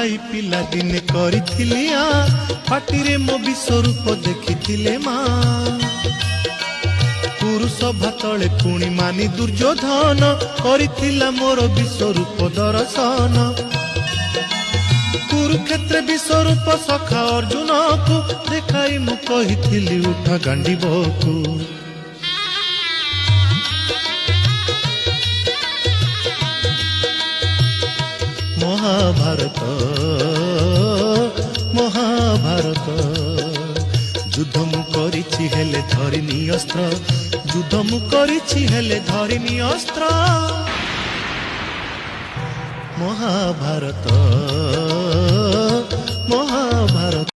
खाई पिला दिने करिथिली पाटिरे मो विश्वरूप देखिथिले माँ पुरुष भातले पुणी मानी दुर्योधन करिथिला मोर विश्वरूप दर्शन कुरुक्षेत्र विश्वरूप सखा अर्जुन को देखाई मु कहिथिली उठ गांडीबकु महाभारत महाभारत युद्ध मु करिछि हेले धरिनी अस्त्र युद्ध मु करिछि हेले धरिनी अस्त्र महाभारत महाभारत।